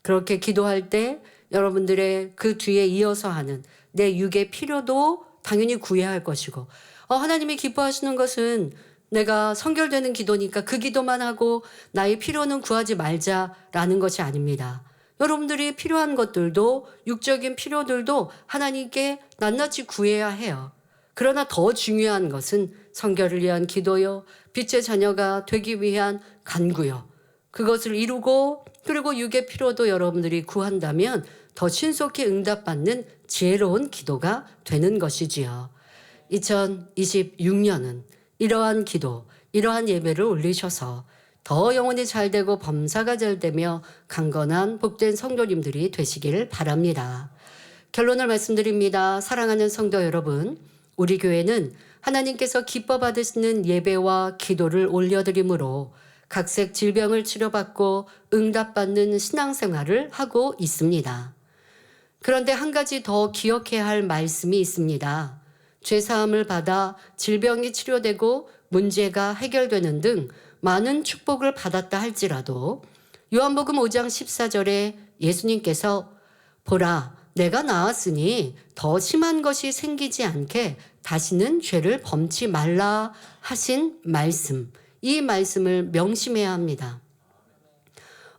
그렇게 기도할 때 여러분들의 그 뒤에 이어서 하는 내 육의 필요도 당연히 구해야 할 것이고, 하나님이 기뻐하시는 것은 내가 성결되는 기도니까 그 기도만 하고 나의 필요는 구하지 말자라는 것이 아닙니다. 여러분들이 필요한 것들도, 육적인 필요들도 하나님께 낱낱이 구해야 해요. 그러나 더 중요한 것은 성결을 위한 기도요, 빛의 자녀가 되기 위한 간구요. 그것을 이루고 그리고 육의 필요도 여러분들이 구한다면 더 신속히 응답받는 지혜로운 기도가 되는 것이지요. 2026년은 이러한 기도, 이러한 예배를 올리셔서 더 영혼이 잘 되고 범사가 잘 되며 강건한 복된 성도님들이 되시길 바랍니다. 결론을 말씀드립니다. 사랑하는 성도 여러분, 우리 교회는 하나님께서 기뻐 받으시는 예배와 기도를 올려드림으로 각색 질병을 치료받고 응답받는 신앙생활을 하고 있습니다. 그런데 한 가지 더 기억해야 할 말씀이 있습니다. 죄사함을 받아 질병이 치료되고 문제가 해결되는 등 많은 축복을 받았다 할지라도 요한복음 5장 14절에 예수님께서 보라, 내가 나았으니 더 심한 것이 생기지 않게 다시는 죄를 범치 말라 하신 말씀, 이 말씀을 명심해야 합니다.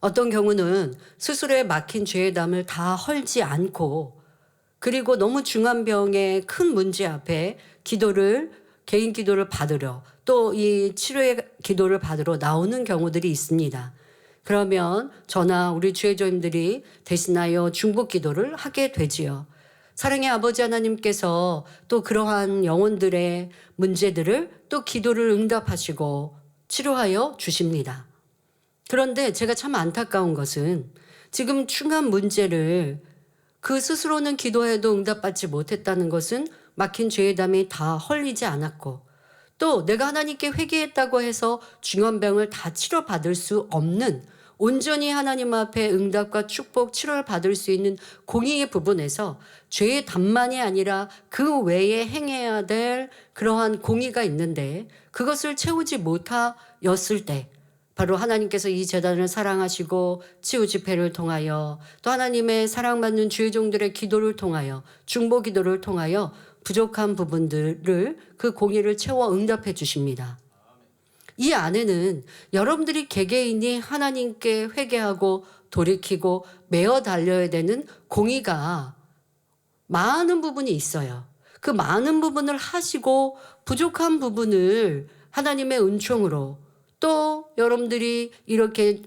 어떤 경우는 스스로에 막힌 죄의 담을 다 헐지 않고 그리고 너무 중한 병의 큰 문제 앞에 개인 기도를 받으려 또 이 치료의 기도를 받으러 나오는 경우들이 있습니다. 그러면 저나 우리 주의조님들이 대신하여 중보 기도를 하게 되지요. 사랑의 아버지 하나님께서 또 그러한 영혼들의 문제들을 또 기도를 응답하시고 치료하여 주십니다. 그런데 제가 참 안타까운 것은 지금 중한 문제를 그 스스로는 기도해도 응답받지 못했다는 것은 막힌 죄의 담이 다 헐리지 않았고 또 내가 하나님께 회개했다고 해서 중환병을 다 치료받을 수 없는 온전히 하나님 앞에 응답과 축복, 치료를 받을 수 있는 공의의 부분에서 죄의 담만이 아니라 그 외에 행해야 될 그러한 공의가 있는데 그것을 채우지 못하였을 때 바로 하나님께서 이 재단을 사랑하시고 치유 집회를 통하여 또 하나님의 사랑받는 주의 종들의 기도를 통하여 중보 기도를 통하여 부족한 부분들을 그 공의를 채워 응답해 주십니다. 이 안에는 여러분들이 개개인이 하나님께 회개하고 돌이키고 메어 달려야 되는 공의가 많은 부분이 있어요. 그 많은 부분을 하시고 부족한 부분을 하나님의 은총으로 또 여러분들이 이렇게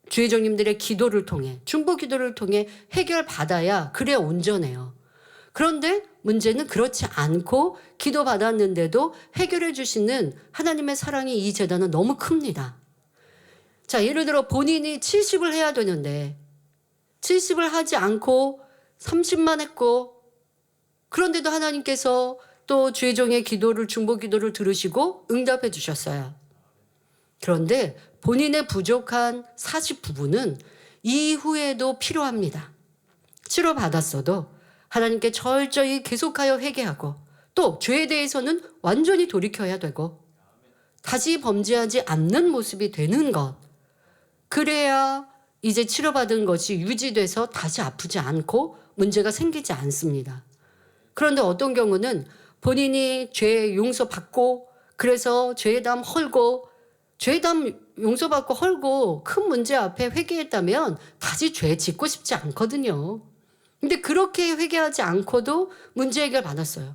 주의종님들의 기도를 통해 중보 기도를 통해 해결받아야 그래야 온전해요. 그런데 문제는 그렇지 않고 기도받았는데도 해결해 주시는 하나님의 사랑이 이 재단은 너무 큽니다. 자, 예를 들어 본인이 70을 해야 되는데 70을 하지 않고 30만 했고 그런데도 하나님께서 또 주의종의 기도를 중보 기도를 들으시고 응답해 주셨어요. 그런데 본인의 부족한 40 부분은 이후에도 필요합니다. 치료받았어도 하나님께 철저히 계속하여 회개하고 또 죄에 대해서는 완전히 돌이켜야 되고 다시 범죄하지 않는 모습이 되는 것. 그래야 이제 치료받은 것이 유지돼서 다시 아프지 않고 문제가 생기지 않습니다. 그런데 어떤 경우는 본인이 죄 용서받고 그래서 죄의 담 헐고 죄의 담 용서받고 헐고 큰 문제 앞에 회개했다면 다시 죄 짓고 싶지 않거든요. 근데 그렇게 회개하지 않고도 문제 해결 받았어요.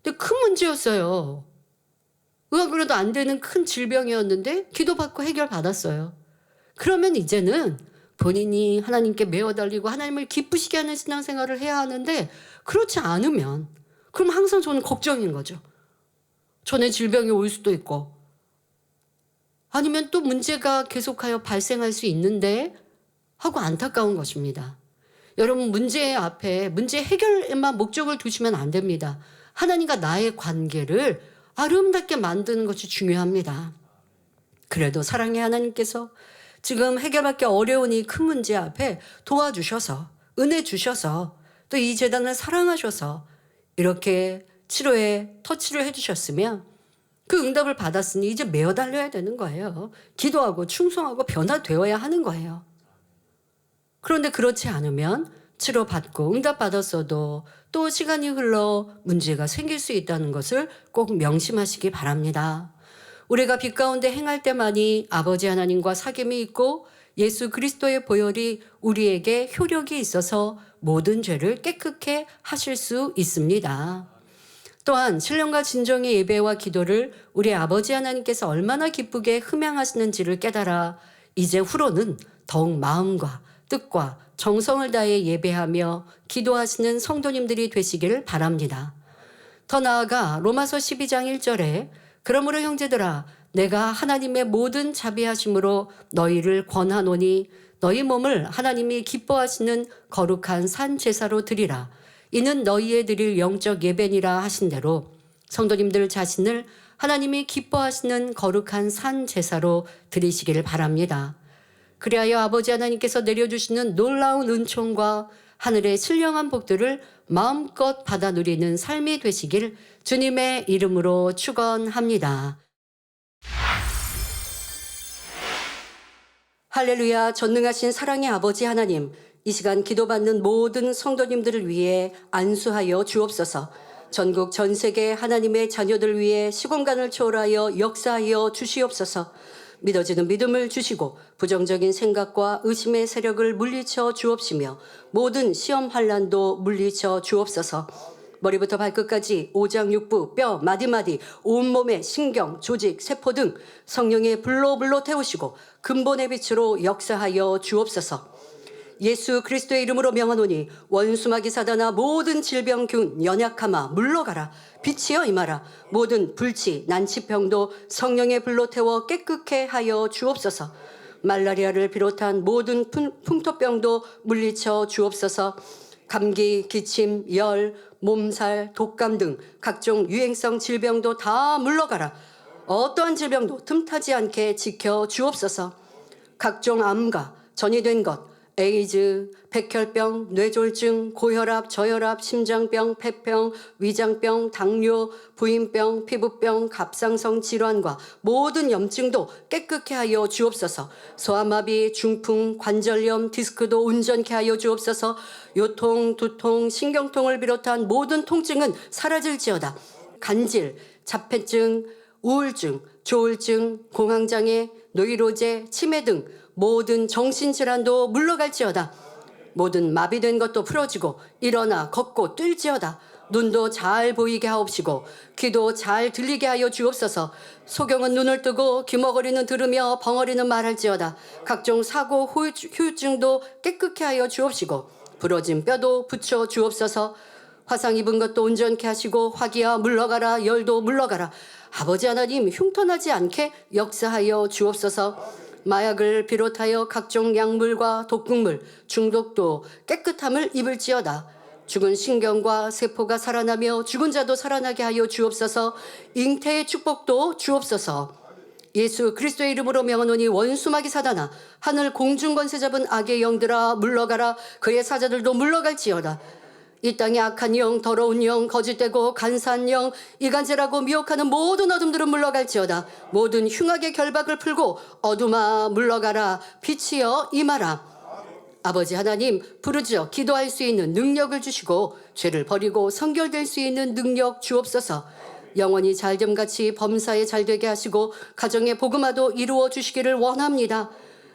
근데 큰 문제였어요. 의학으로도 안 되는 큰 질병이었는데 기도받고 해결 받았어요. 그러면 이제는 본인이 하나님께 메어 달리고 하나님을 기쁘시게 하는 신앙생활을 해야 하는데 그렇지 않으면 그럼 항상 저는 걱정인 거죠. 전에 질병이 올 수도 있고 아니면 또 문제가 계속하여 발생할 수 있는데 하고 안타까운 것입니다. 여러분 문제 앞에 문제 해결에만 목적을 두시면 안 됩니다. 하나님과 나의 관계를 아름답게 만드는 것이 중요합니다. 그래도 사랑의 하나님께서 지금 해결받기 어려운 이 큰 문제 앞에 도와주셔서, 은혜 주셔서, 또 이 재단을 사랑하셔서 이렇게 치료에 터치를 해주셨으면 그 응답을 받았으니 이제 메어 달려야 되는 거예요. 기도하고 충성하고 변화되어야 하는 거예요. 그런데 그렇지 않으면 치료받고 응답받았어도 또 시간이 흘러 문제가 생길 수 있다는 것을 꼭 명심하시기 바랍니다. 우리가 빛 가운데 행할 때만이 아버지 하나님과 사귐이 있고 예수 그리스도의 보혈이 우리에게 효력이 있어서 모든 죄를 깨끗게 하실 수 있습니다. 또한 신령과 진정의 예배와 기도를 우리 아버지 하나님께서 얼마나 기쁘게 흠양하시는지를 깨달아 이제 후로는 더욱 마음과 뜻과 정성을 다해 예배하며 기도하시는 성도님들이 되시기를 바랍니다. 더 나아가 로마서 12장 1절에 그러므로 형제들아 내가 하나님의 모든 자비하심으로 너희를 권하노니 너희 몸을 하나님이 기뻐하시는 거룩한 산 제사로 드리라. 이는 너희의 드릴 영적 예배니라 하신 대로 성도님들 자신을 하나님이 기뻐하시는 거룩한 산 제사로 드리시기를 바랍니다. 그리하여 아버지 하나님께서 내려주시는 놀라운 은총과 하늘의 신령한 복들을 마음껏 받아 누리는 삶이 되시길 주님의 이름으로 축원합니다. 할렐루야. 전능하신 사랑의 아버지 하나님, 이 시간 기도받는 모든 성도님들을 위해 안수하여 주옵소서. 전국 전 세계 하나님의 자녀들 위해 시공간을 초월하여 역사하여 주시옵소서. 믿어지는 믿음을 주시고 부정적인 생각과 의심의 세력을 물리쳐 주옵시며 모든 시험 환난도 물리쳐 주옵소서. 머리부터 발끝까지 오장육부, 뼈, 마디마디, 온몸의 신경, 조직, 세포 등 성령의 불로 태우시고 근본의 빛으로 역사하여 주옵소서. 예수 그리스도의 이름으로 명하노니 원수마귀 사단아 모든 질병균 연약함아 물러가라. 빛이여 임하라. 모든 불치 난치병도 성령의 불로 태워 깨끗게 하여 주옵소서. 말라리아를 비롯한 모든 풍토병도 물리쳐 주옵소서. 감기, 기침, 열, 몸살, 독감 등 각종 유행성 질병도 다 물러가라. 어떠한 질병도 틈타지 않게 지켜 주옵소서. 각종 암과 전이된 것, 에이즈, 백혈병, 뇌졸중, 고혈압, 저혈압, 심장병, 폐병, 위장병, 당뇨, 부인병, 피부병, 갑상선 질환과 모든 염증도 깨끗게 하여 주옵소서. 소아마비, 중풍, 관절염, 디스크도 온전케 하여 주옵소서. 요통, 두통, 신경통을 비롯한 모든 통증은 사라질지어다. 간질, 자폐증, 우울증, 조울증, 공황장애, 노이로제, 치매 등 모든 정신질환도 물러갈지어다. 모든 마비된 것도 풀어지고 일어나 걷고 뛸지어다. 눈도 잘 보이게 하옵시고 귀도 잘 들리게 하여 주옵소서. 소경은 눈을 뜨고 귀머거리는 들으며 벙어리는 말할지어다. 각종 사고 후유증도 깨끗게 하여 주옵시고 부러진 뼈도 붙여 주옵소서. 화상 입은 것도 온전케 하시고 화기야 물러가라. 열도 물러가라. 아버지 하나님 흉터나지 않게 역사하여 주옵소서. 마약을 비롯하여 각종 약물과 독극물, 중독도 깨끗함을 입을지어다. 죽은 신경과 세포가 살아나며 죽은 자도 살아나게 하여 주옵소서. 잉태의 축복도 주옵소서. 예수 그리스도의 이름으로 명하노니 원수마귀 사단아 하늘 공중 권세 잡은 악의 영들아 물러가라. 그의 사자들도 물러갈지어다. 이 땅의 악한 영, 더러운 영, 거짓되고 간사한 영, 이간질하고 미혹하는 모든 어둠들은 물러갈지어다. 모든 흉악의 결박을 풀고 어둠아 물러가라. 빛이여 임하라. 아버지 하나님 부르짖어 기도할 수 있는 능력을 주시고 죄를 버리고 성결될 수 있는 능력 주옵소서. 영원히 잘됨같이 범사에 잘되게 하시고 가정의 복음화도 이루어 주시기를 원합니다.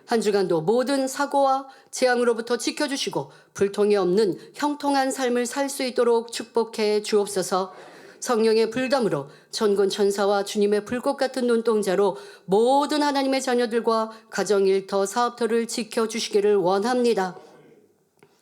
한 주간도 모든 사고와 재앙으로부터 지켜주시고 불통이 없는 형통한 삶을 살 수 있도록 축복해 주옵소서. 성령의 불담으로 천군 천사와 주님의 불꽃 같은 눈동자로 모든 하나님의 자녀들과 가정 일터 사업터를 지켜주시기를 원합니다.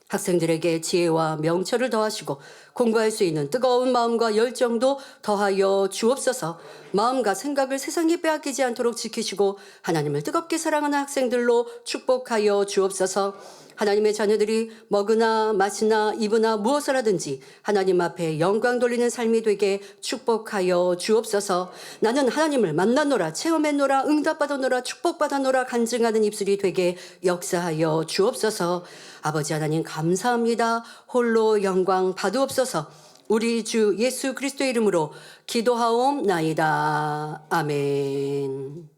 학생들에게 지혜와 명철을 더하시고 공부할 수 있는 뜨거운 마음과 열정도 더하여 주옵소서. 마음과 생각을 세상에 빼앗기지 않도록 지키시고 하나님을 뜨겁게 사랑하는 학생들로 축복하여 주옵소서. 하나님의 자녀들이 먹으나 마시나 입으나 무엇을 하든지 하나님 앞에 영광 돌리는 삶이 되게 축복하여 주옵소서. 나는 하나님을 만나노라, 체험했노라, 응답받아노라, 축복받아노라 간증하는 입술이 되게 역사하여 주옵소서. 아버지 하나님 감사합니다. 홀로 영광 받으옵소서. 우리 주 예수 그리스도의 이름으로 기도하옵나이다. 아멘.